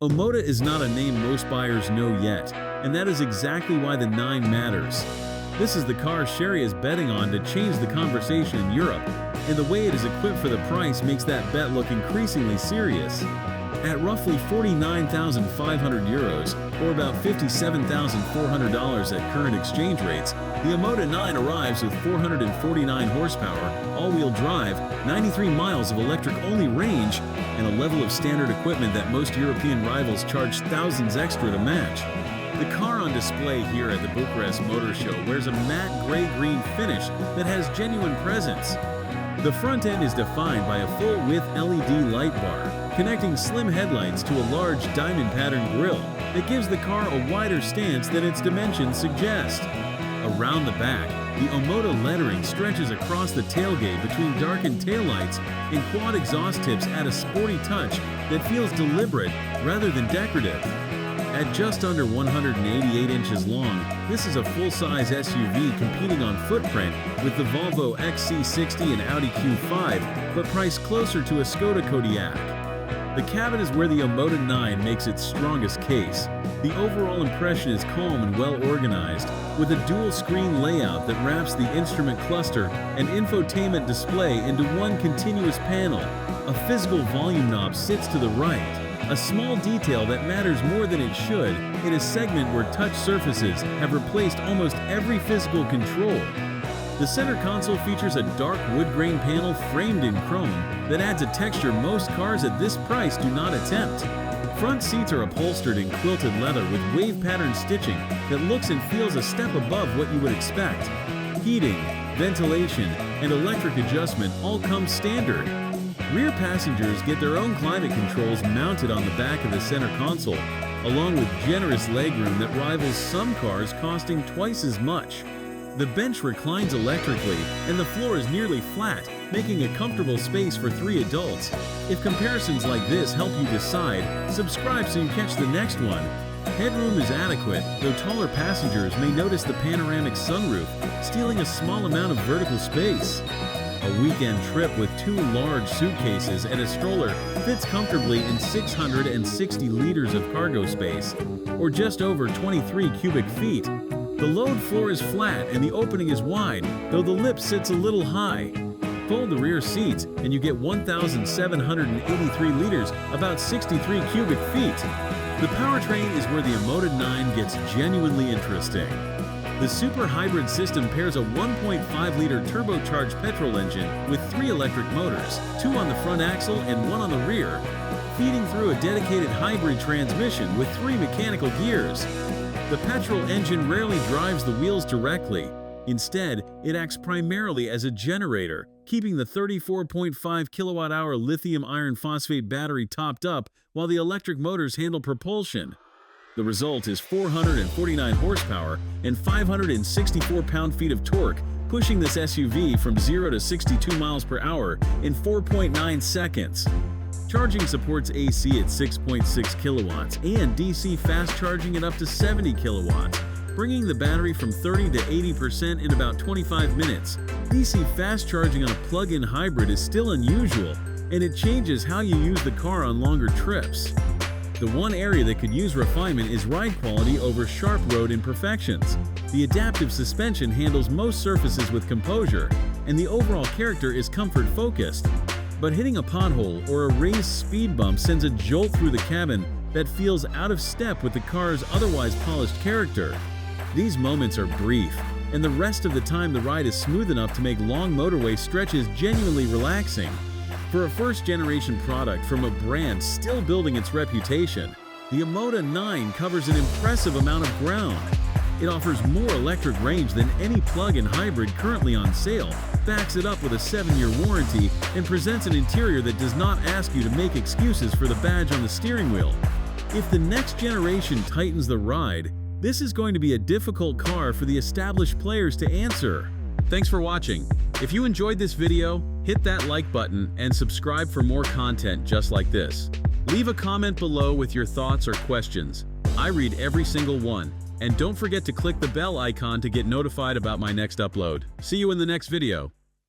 Omoda is not a name most buyers know yet, and that is exactly why the 9 matters. This is the car Chery is betting on to change the conversation in Europe, and the way it is equipped for the price makes that bet look increasingly serious. At roughly €49,500, or about $57,400 at current exchange rates, the Omoda 9 arrives with 449 horsepower, all-wheel drive, 93 miles of electric-only range, and a level of standard equipment that most European rivals charge thousands extra to match. The car on display here at the Bucharest Motor Show wears a matte gray-green finish that has genuine presence. The front end is defined by a full-width LED light bar, connecting slim headlights to a large diamond-patterned grille that gives the car a wider stance than its dimensions suggest. Around the back, the Omoda lettering stretches across the tailgate between darkened taillights, and quad exhaust tips add a sporty touch that feels deliberate rather than decorative. At just under 188 inches long, this is a full-size SUV competing on footprint with the Volvo XC60 and Audi Q5, but priced closer to a Skoda Kodiaq. The cabin is where the Omoda 9 makes its strongest case. The overall impression is calm and well-organized, with a dual-screen layout that wraps the instrument cluster and infotainment display into one continuous panel. A physical volume knob sits to the right, a small detail that matters more than it should in a segment where touch surfaces have replaced almost every physical control. The center console features a dark wood grain panel framed in chrome that adds a texture most cars at this price do not attempt. Front seats are upholstered in quilted leather with wave pattern stitching that looks and feels a step above what you would expect. Heating, ventilation, and electric adjustment all come standard. Rear passengers get their own climate controls mounted on the back of the center console, along with generous legroom that rivals some cars costing twice as much. The bench reclines electrically, and the floor is nearly flat, making a comfortable space for 3 adults. If comparisons like this help you decide, subscribe so you catch the next one. Headroom is adequate, though taller passengers may notice the panoramic sunroof, stealing a small amount of vertical space. A weekend trip with 2 large suitcases and a stroller fits comfortably in 660 liters of cargo space, or just over 23 cubic feet. The load floor is flat and the opening is wide, though the lip sits a little high. Fold the rear seats and you get 1,783 liters, about 63 cubic feet. The powertrain is where the Omoda 9 gets genuinely interesting. The Super Hybrid system pairs a 1.5-liter turbocharged petrol engine with 3 electric motors, 2 on the front axle and 1 on the rear, feeding through a dedicated hybrid transmission with 3 mechanical gears. The petrol engine rarely drives the wheels directly. Instead, it acts primarily as a generator, keeping the 34.5 kilowatt-hour lithium iron phosphate battery topped up while the electric motors handle propulsion. The result is 449 horsepower and 564 pound-feet of torque, pushing this SUV from 0 to 62 miles per hour in 4.9 seconds. Charging supports AC at 6.6 kilowatts and DC fast charging at up to 70 kilowatts, bringing the battery from 30 to 80% in about 25 minutes. DC fast charging on a plug-in hybrid is still unusual, and it changes how you use the car on longer trips. The one area that could use refinement is ride quality over sharp road imperfections. The adaptive suspension handles most surfaces with composure, and the overall character is comfort-focused. But hitting a pothole or a raised speed bump sends a jolt through the cabin that feels out of step with the car's otherwise polished character. These moments are brief, and the rest of the time the ride is smooth enough to make long motorway stretches genuinely relaxing. For a first-generation product from a brand still building its reputation, the Omoda 9 covers an impressive amount of ground. It offers more electric range than any plug-in hybrid currently on sale, backs it up with a 7-year warranty, and presents an interior that does not ask you to make excuses for the badge on the steering wheel. If the next generation tightens the ride, this is going to be a difficult car for the established players to answer. Thanks for watching. If you enjoyed this video, hit that like button and subscribe for more content just like this. Leave a comment below with your thoughts or questions. I read every single one. And don't forget to click the bell icon to get notified about my next upload. See you in the next video.